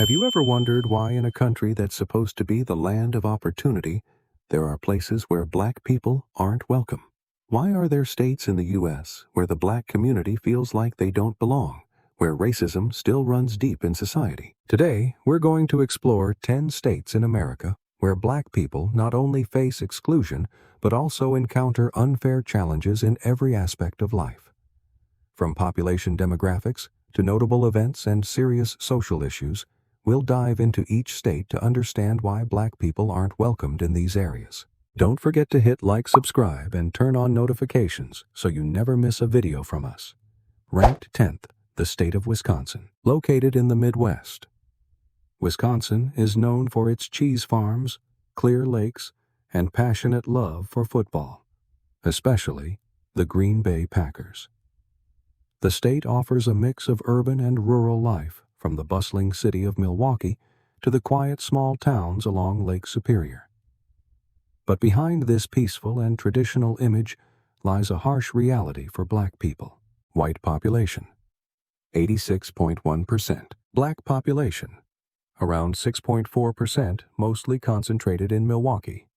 Have you ever wondered why in a country that's supposed to be the land of opportunity, there are places where black people aren't welcome? Why are there states in the U.S. where the black community feels like they don't belong, where racism still runs deep in society? Today, we're going to explore 10 states in America where black people not only face exclusion, but also encounter unfair challenges in every aspect of life. From population demographics to notable events and serious social issues, we'll dive into each state to understand why black people aren't welcomed in these areas. Don't forget to hit like, subscribe, and turn on notifications so you never miss a video from us. Ranked 10th, the state of Wisconsin, located in the Midwest. Wisconsin is known for its cheese farms, clear lakes, and passionate love for football, especially the Green Bay Packers. The state offers a mix of urban and rural life, from the bustling city of Milwaukee to the quiet small towns along Lake Superior. But behind this peaceful and traditional image lies a harsh reality for black people. White population, 86.1%. Black population, around 6.4%, mostly concentrated in Milwaukee.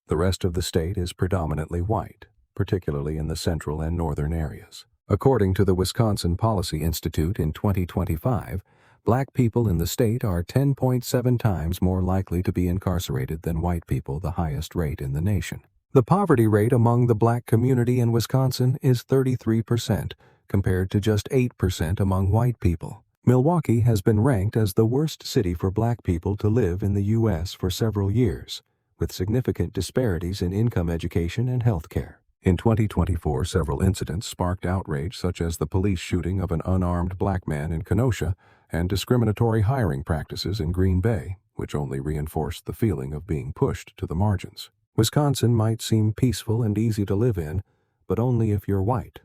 The rest of the state is predominantly white, particularly in the central and northern areas. According to the Wisconsin Policy Institute in 2025, black people in the state are 10.7 times more likely to be incarcerated than white people, the highest rate in the nation. The poverty rate among the black community in Wisconsin is 33%, compared to just 8% among white people. Milwaukee has been ranked as the worst city for black people to live in the U.S. for several years, with significant disparities in income, education, and health care. In 2024, several incidents sparked outrage, such as the police shooting of an unarmed black man in Kenosha and discriminatory hiring practices in Green Bay, which only reinforced the feeling of being pushed to the margins. Wisconsin might seem peaceful and easy to live in, but only if you're white.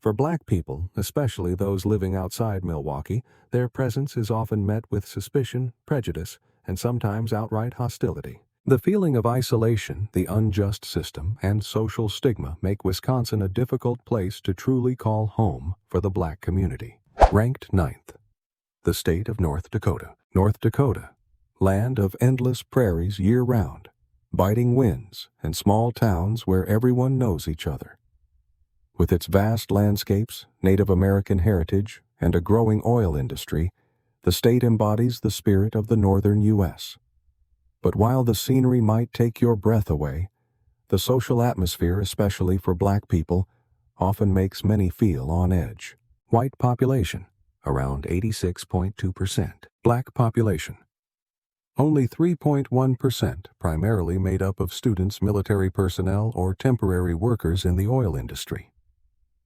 For black people, especially those living outside Milwaukee, their presence is often met with suspicion, prejudice, and sometimes outright hostility. The feeling of isolation, the unjust system, and social stigma make Wisconsin a difficult place to truly call home for the black community. Ranked 9th, the state of North Dakota. North Dakota, land of endless prairies year-round, biting winds, and small towns where everyone knows each other. With its vast landscapes, Native American heritage, and a growing oil industry, the state embodies the spirit of the northern U.S. But while the scenery might take your breath away, the social atmosphere, especially for black people, often makes many feel on edge. White population, around 86.2%. Black population, only 3.1%, primarily made up of students, military personnel, or temporary workers in the oil industry.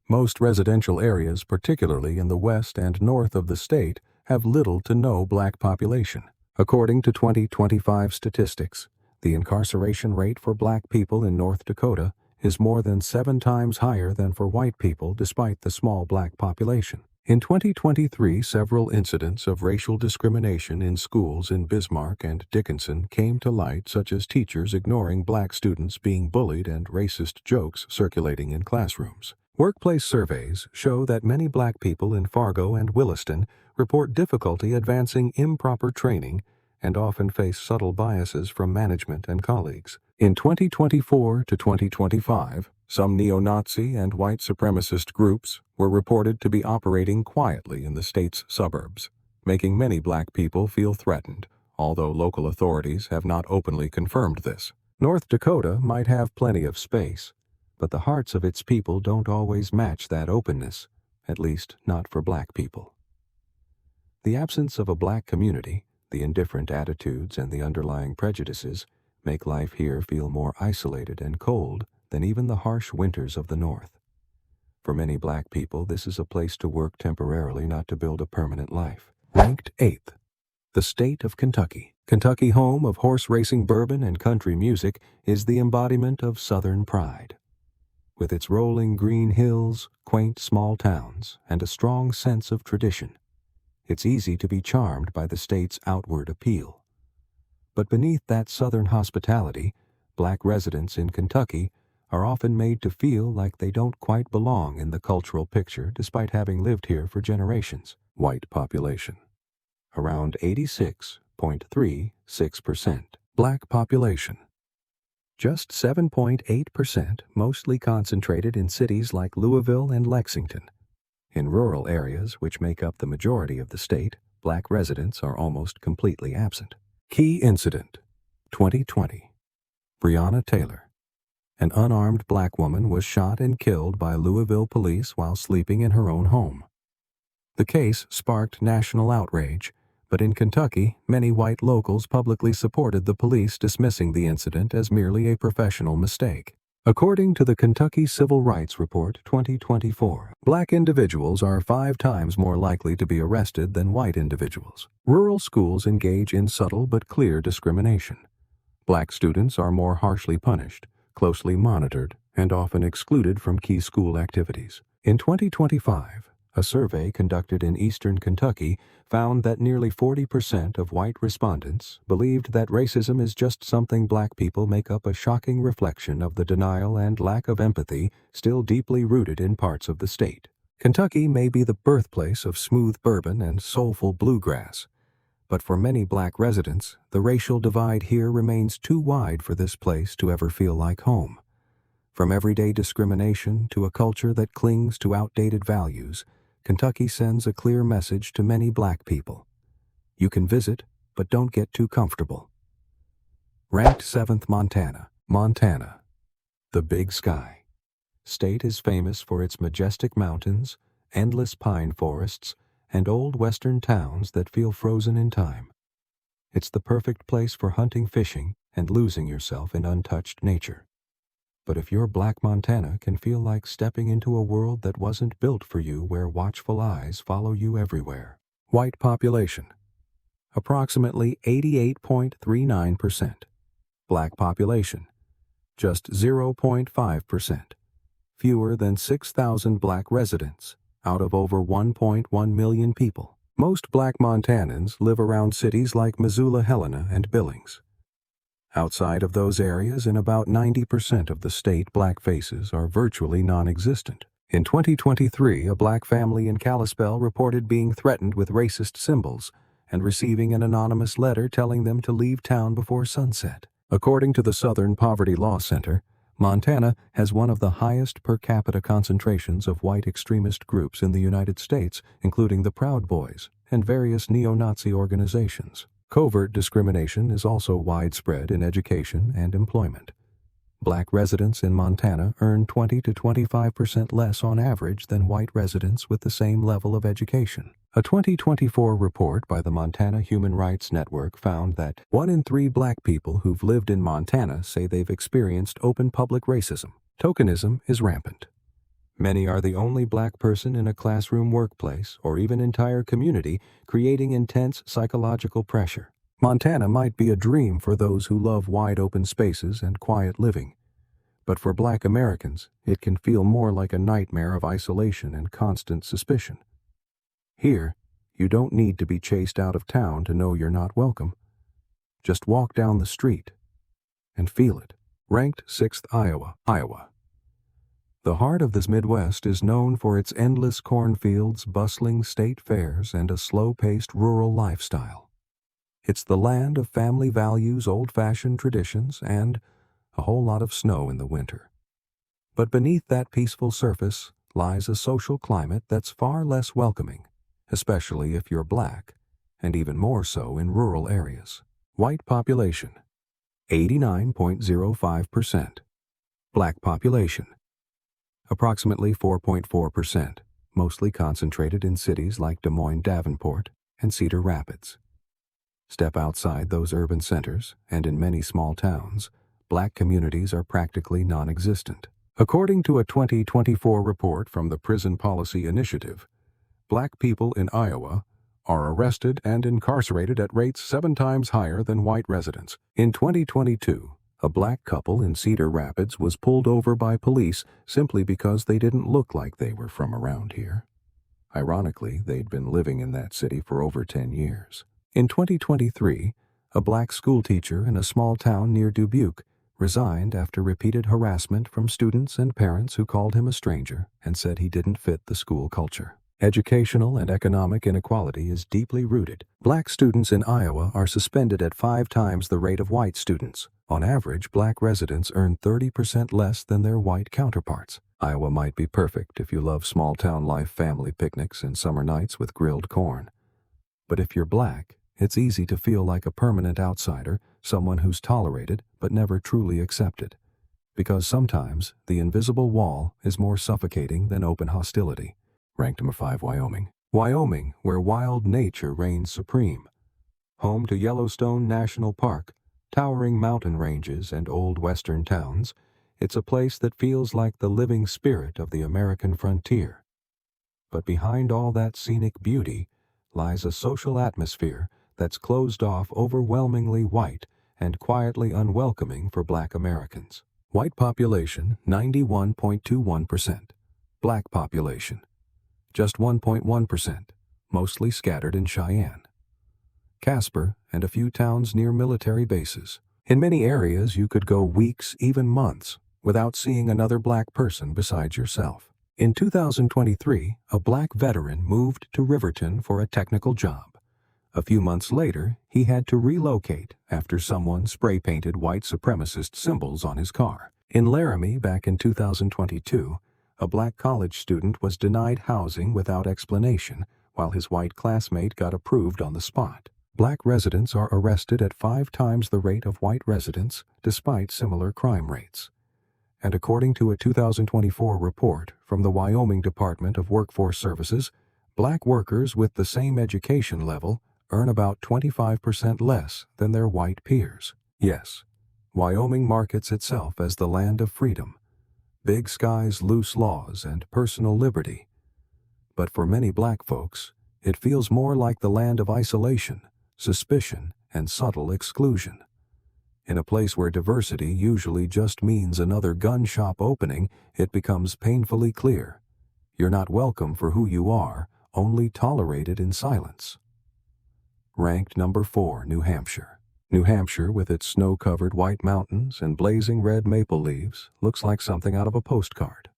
Most residential areas, particularly in the west and north of the state, have little to no black population. According to 2025 statistics, the incarceration rate for black people in North Dakota is more than 7 times higher than for white people, despite the small black population. In 2023, several incidents of racial discrimination in schools in Bismarck and Dickinson came to light, such as teachers ignoring black students being bullied and racist jokes circulating in classrooms. Workplace surveys show that many black people in Fargo and Williston report difficulty advancing improper training and often face subtle biases from management and colleagues. In 2024 to 2025, some neo-Nazi and white supremacist groups were reported to be operating quietly in the state's suburbs, making many black people feel threatened, although local authorities have not openly confirmed this. North Dakota might have plenty of space, but the hearts of its people don't always match that openness, at least not for black people. The absence of a black community, the indifferent attitudes, and the underlying prejudices make life here feel more isolated and cold than even the harsh winters of the North. For many black people, this is a place to work temporarily, not to build a permanent life. Ranked 8th, the state of Kentucky. Kentucky, home of horse racing, bourbon, and country music, is the embodiment of Southern pride. With its rolling green hills, quaint small towns, and a strong sense of tradition, it's easy to be charmed by the state's outward appeal. But beneath that Southern hospitality, black residents in Kentucky are often made to feel like they don't quite belong in the cultural picture despite having lived here for generations. White population, around 86.36%. Black population, just 7.8%, mostly concentrated in cities like Louisville and Lexington. In rural areas, which make up the majority of the state, black residents are almost completely absent. Key incident, 2020. Breonna Taylor. An unarmed black woman was shot and killed by Louisville police while sleeping in her own home. The case sparked national outrage, but in Kentucky, many white locals publicly supported the police, dismissing the incident as merely a professional mistake. According to the Kentucky Civil Rights Report 2024, black individuals are 5 times more likely to be arrested than white individuals. Rural schools engage in subtle but clear discrimination. Black students are more harshly punished, closely monitored, and often excluded from key school activities. In 2025, a survey conducted in eastern Kentucky found that nearly 40% of white respondents believed that racism is just something black people make up, a shocking reflection of the denial and lack of empathy still deeply rooted in parts of the state. Kentucky may be the birthplace of smooth bourbon and soulful bluegrass, but for many black residents, the racial divide here remains too wide for this place to ever feel like home. From everyday discrimination to a culture that clings to outdated values, Kentucky sends a clear message to many black people. You can visit, but don't get too comfortable. Ranked 7th, Montana. Montana, the Big Sky. State is famous for its majestic mountains, endless pine forests, and old western towns that feel frozen in time. It's the perfect place for hunting, fishing, and losing yourself in untouched nature. But if your black Montana can feel like stepping into a world that wasn't built for you, where watchful eyes follow you everywhere. White population, approximately 88.39%. Black population, just 0.5%. Fewer than 6,000 black residents out of over 1.1 million people. Most black Montanans live around cities like Missoula, Helena, and Billings. Outside of those areas, in about 90% of the state, black faces are virtually non-existent. In 2023, a black family in Kalispell reported being threatened with racist symbols and receiving an anonymous letter telling them to leave town before sunset. According to the Southern Poverty Law Center, Montana has one of the highest per capita concentrations of white extremist groups in the United States, including the Proud Boys and various neo-Nazi organizations. Covert discrimination is also widespread in education and employment. Black residents in Montana earn 20 to 25% less on average than white residents with the same level of education. A 2024 report by the Montana Human Rights Network found that 1 in 3 black people who've lived in Montana say they've experienced open public racism. Tokenism is rampant. Many are the only black person in a classroom, workplace, or even entire community, creating intense psychological pressure. Montana might be a dream for those who love wide open spaces and quiet living, but for black Americans, it can feel more like a nightmare of isolation and constant suspicion. Here, you don't need to be chased out of town to know you're not welcome. Just walk down the street and feel it. Ranked 6th, Iowa. The heart of the Midwest is known for its endless cornfields, bustling state fairs, and a slow-paced rural lifestyle. It's the land of family values, old-fashioned traditions, and a whole lot of snow in the winter. But beneath that peaceful surface lies a social climate that's far less welcoming, especially if you're black, and even more so in rural areas. White population, 89.05%. Black population, approximately 4.4%, mostly concentrated in cities like Des Moines, Davenport, and Cedar Rapids. Step outside those urban centers, and in many small towns, black communities are practically non-existent. According to a 2024 report from the Prison Policy Initiative, black people in Iowa are arrested and incarcerated at rates 7 times higher than white residents. In 2022, a black couple in Cedar Rapids was pulled over by police simply because they didn't look like they were from around here. Ironically, they'd been living in that city for over 10 years. In 2023, a black schoolteacher in a small town near Dubuque resigned after repeated harassment from students and parents who called him a stranger and said he didn't fit the school culture. Educational and economic inequality is deeply rooted. Black students in Iowa are suspended at 5 times the rate of white students. On average, black residents earn 30% less than their white counterparts. Iowa might be perfect if you love small-town life, family picnics, and summer nights with grilled corn. But if you're black, it's easy to feel like a permanent outsider, someone who's tolerated but never truly accepted. Because sometimes the invisible wall is more suffocating than open hostility. Ranked number 5, Wyoming. Wyoming, where wild nature reigns supreme. Home to Yellowstone National Park, towering mountain ranges, and old western towns, it's a place that feels like the living spirit of the American frontier. But behind all that scenic beauty lies a social atmosphere that's closed off, overwhelmingly white, and quietly unwelcoming for black Americans. White population, 91.21%. Black population, just 1.1%, mostly scattered in Cheyenne, Casper, and a few towns near military bases. In many areas, you could go weeks, even months, without seeing another black person besides yourself. In 2023, a black veteran moved to Riverton for a technical job. A few months later, he had to relocate after someone spray-painted white supremacist symbols on his car. In Laramie, back in 2022, a black college student was denied housing without explanation, while his white classmate got approved on the spot. Black residents are arrested at 5 times the rate of white residents, despite similar crime rates. And according to a 2024 report from the Wyoming Department of Workforce Services, black workers with the same education level earn about 25% less than their white peers. Yes, Wyoming markets itself as the land of freedom, big skies, loose laws, and personal liberty. But for many black folks, it feels more like the land of isolation, suspicion, and subtle exclusion. In a place where diversity usually just means another gun shop opening, it becomes painfully clear. You're not welcome for who you are, only tolerated in silence. Ranked number 4, New Hampshire. New Hampshire, with its snow-covered white mountains and blazing red maple leaves, looks like something out of a postcard.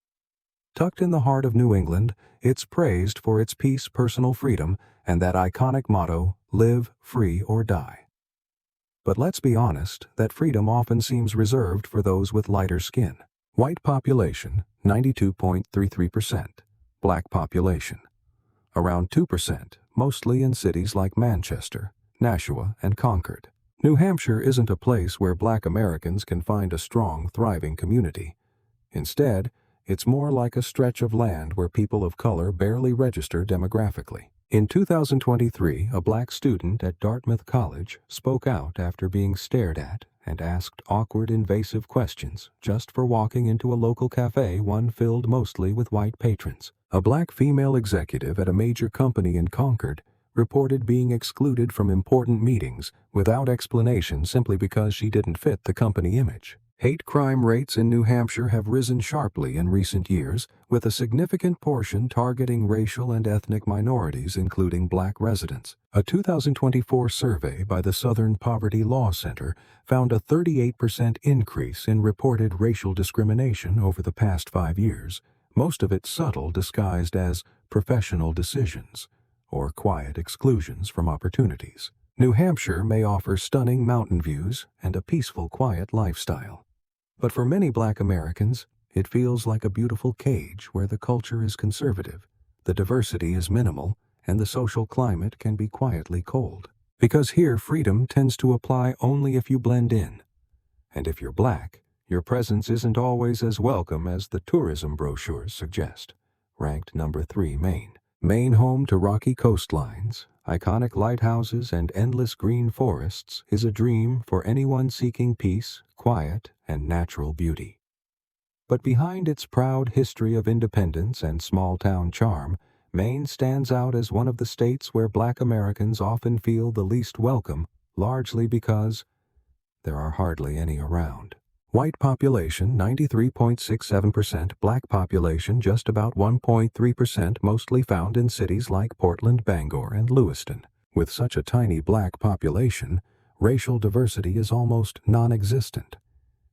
Tucked in the heart of New England, it's praised for its peace, personal freedom, and that iconic motto, live free or die. But let's be honest, that freedom often seems reserved for those with lighter skin. White population, 92.33%. Black population, around 2%, mostly in cities like Manchester, Nashua, and Concord. New Hampshire isn't a place where black Americans can find a strong, thriving community. Instead, it's more like a stretch of land where people of color barely register demographically. In 2023, a black student at Dartmouth College spoke out after being stared at and asked awkward, invasive questions just for walking into a local cafe, one filled mostly with white patrons. A black female executive at a major company in Concord reported being excluded from important meetings without explanation simply because she didn't fit the company image. Hate crime rates in New Hampshire have risen sharply in recent years, with a significant portion targeting racial and ethnic minorities, including black residents. A 2024 survey by the Southern Poverty Law Center found a 38% increase in reported racial discrimination over the past 5 years, most of it subtle, disguised as professional decisions or quiet exclusions from opportunities. New Hampshire may offer stunning mountain views and a peaceful, quiet lifestyle. But for many black Americans, it feels like a beautiful cage where the culture is conservative, the diversity is minimal, and the social climate can be quietly cold. Because here, freedom tends to apply only if you blend in. And if you're black, your presence isn't always as welcome as the tourism brochures suggest. Ranked number 3, Maine. Maine, home to rocky coastlines, iconic lighthouses, and endless green forests, is a dream for anyone seeking peace, quiet, and natural beauty. But behind its proud history of independence and small-town charm, Maine stands out as one of the states where black Americans often feel the least welcome, largely because there are hardly any around. White population, 93.67%, black population, just about 1.3%, mostly found in cities like Portland, Bangor, and Lewiston. With such a tiny black population, racial diversity is almost non-existent,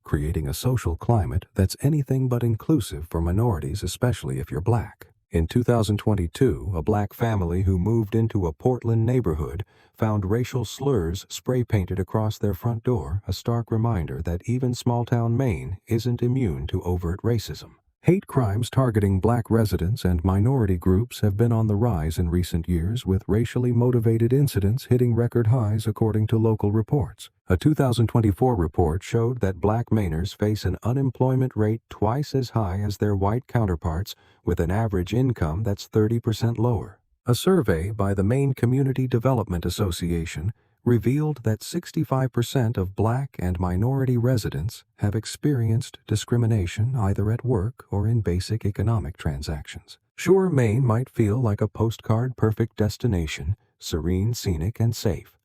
creating a social climate that's anything but inclusive for minorities, especially if you're black. In 2022, a black family who moved into a Portland neighborhood found racial slurs spray-painted across their front door, a stark reminder that even small-town Maine isn't immune to overt racism. Hate crimes targeting black residents and minority groups have been on the rise in recent years, with racially motivated incidents hitting record highs according to local reports. A 2024 report showed that black Mainers face an unemployment rate twice as high as their white counterparts, with an average income that's 30% lower. A survey by the Maine Community Development Association revealed that 65% of black and minority residents have experienced discrimination either at work or in basic economic transactions. Sure, Maine might feel like a postcard-perfect destination, serene, scenic, and safe.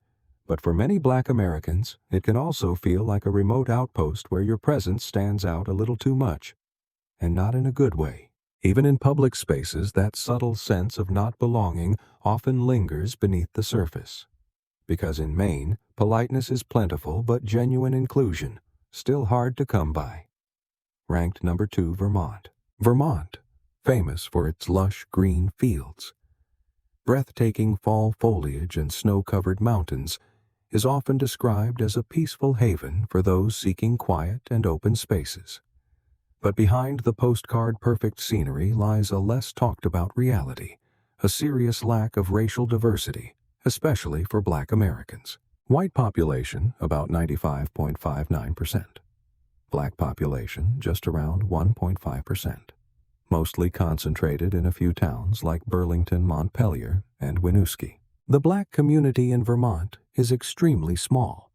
But for many black Americans, it can also feel like a remote outpost where your presence stands out a little too much, and not in a good way. Even in public spaces, that subtle sense of not belonging often lingers beneath the surface. Because in Maine, politeness is plentiful, but genuine inclusion still hard to come by. Ranked number 2, Vermont. Vermont, famous for its lush green fields, breathtaking fall foliage, and snow-covered mountains, is often described as a peaceful haven for those seeking quiet and open spaces. But behind the postcard-perfect scenery lies a less talked-about reality, a serious lack of racial diversity, especially for black Americans. White population, about 95.59%. Black population, just around 1.5%. Mostly concentrated in a few towns like Burlington, Montpelier, and Winooski. The black community in Vermont is extremely small,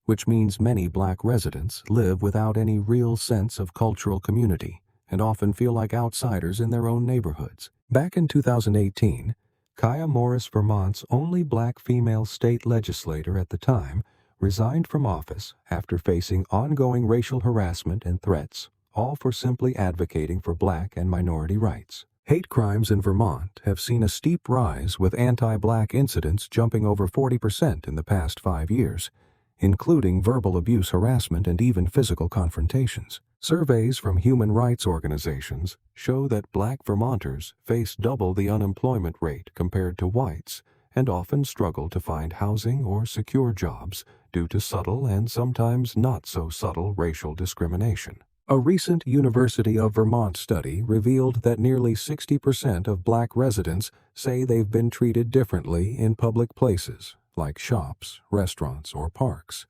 which means many black residents live without any real sense of cultural community and often feel like outsiders in their own neighborhoods. Back in 2018, Kaya Morris, Vermont's only black female state legislator at the time, resigned from office after facing ongoing racial harassment and threats, all for simply advocating for black and minority rights. Hate crimes in Vermont have seen a steep rise, with anti-black incidents jumping over 40% in the past 5 years, including verbal abuse, harassment, and even physical confrontations. Surveys from human rights organizations show that black Vermonters face double the unemployment rate compared to whites and often struggle to find housing or secure jobs due to subtle and sometimes not so subtle racial discrimination. A recent University of Vermont study revealed that nearly 60% of black residents say they've been treated differently in public places, like shops, restaurants, or parks,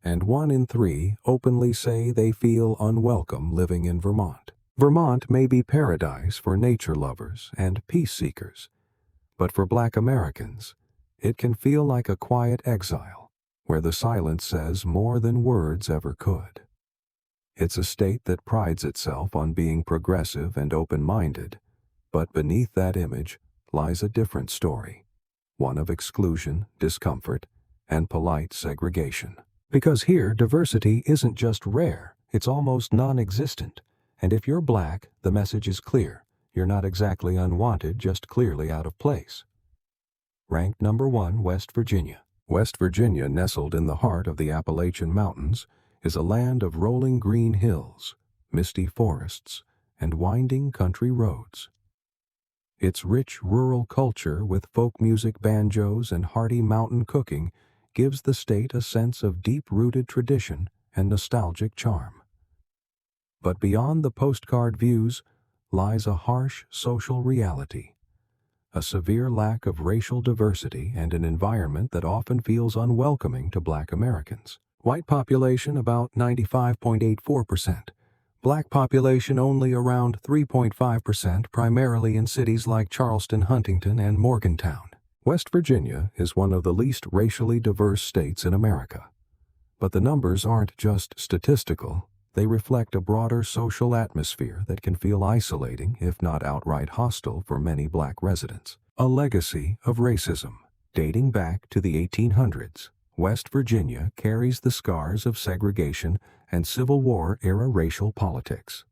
and 1 in 3 openly say they feel unwelcome living in Vermont. Vermont may be paradise for nature lovers and peace seekers, but for black Americans, it can feel like a quiet exile, where the silence says more than words ever could. It's a state that prides itself on being progressive and open-minded, but beneath that image lies a different story, one of exclusion, discomfort, and polite segregation. Because here, diversity isn't just rare, it's almost non-existent, and if you're black, the message is clear. You're not exactly unwanted, just clearly out of place. Ranked number 1, West Virginia. West Virginia, nestled in the heart of the Appalachian Mountains, is a land of rolling green hills, misty forests, and winding country roads. Its rich rural culture, with folk music, banjos, and hearty mountain cooking, gives the state a sense of deep-rooted tradition and nostalgic charm. But beyond the postcard views lies a harsh social reality, a severe lack of racial diversity and an environment that often feels unwelcoming to black Americans. White population about 95.84%. Black population only around 3.5%, primarily in cities like Charleston, Huntington, and Morgantown. West Virginia is one of the least racially diverse states in America. But the numbers aren't just statistical. They reflect a broader social atmosphere that can feel isolating, if not outright hostile, for many black residents. A legacy of racism. Dating back to the 1800s, West Virginia carries the scars of segregation and Civil War-era racial politics.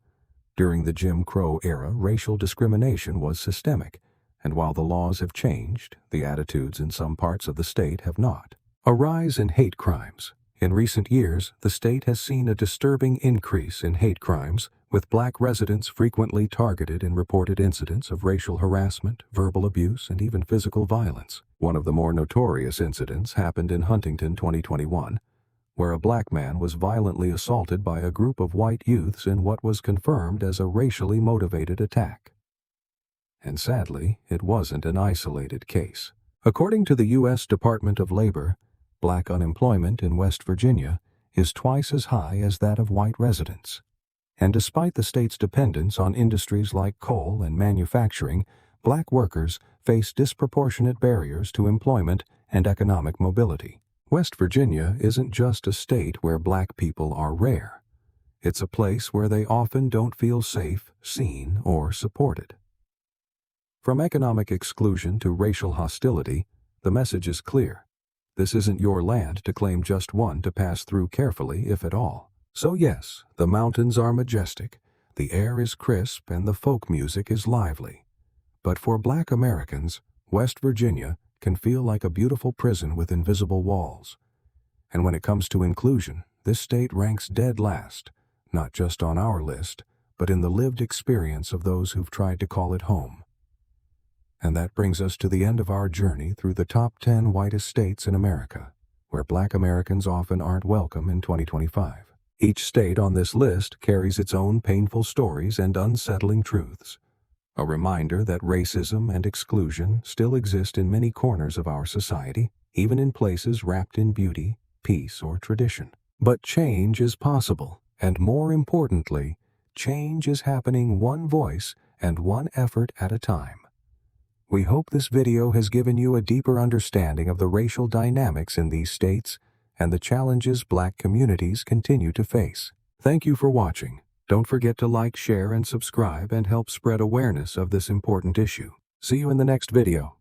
During the Jim Crow era, racial discrimination was systemic, and while the laws have changed, the attitudes in some parts of the state have not. A rise in hate crimes. In recent years, the state has seen a disturbing increase in hate crimes, with Black residents frequently targeted in reported incidents of racial harassment, verbal abuse, and even physical violence. One of the more notorious incidents happened in Huntington, 2021, where a Black man was violently assaulted by a group of white youths in what was confirmed as a racially motivated attack. And sadly, it wasn't an isolated case. According to the U.S. Department of Labor, Black unemployment in West Virginia is twice as high as that of white residents. And despite the state's dependence on industries like coal and manufacturing, Black workers face disproportionate barriers to employment and economic mobility. West Virginia isn't just a state where Black people are rare. It's a place where they often don't feel safe, seen, or supported. From economic exclusion to racial hostility, the message is clear. This isn't your land to claim, just one to pass through carefully, if at all. So yes, the mountains are majestic, the air is crisp, and the folk music is lively. But for Black Americans, West Virginia can feel like a beautiful prison with invisible walls. And when it comes to inclusion, this state ranks dead last, not just on our list, but in the lived experience of those who've tried to call it home. And that brings us to the end of our journey through the top 10 whitest states in America, where Black Americans often aren't welcome in 2025. Each state on this list carries its own painful stories and unsettling truths, a reminder that racism and exclusion still exist in many corners of our society, even in places wrapped in beauty, peace, or tradition. But change is possible, and more importantly, change is happening one voice and one effort at a time. We hope this video has given you a deeper understanding of the racial dynamics in these states and the challenges Black communities continue to face. Thank you for watching. Don't forget to like, share, and subscribe and help spread awareness of this important issue. See you in the next video.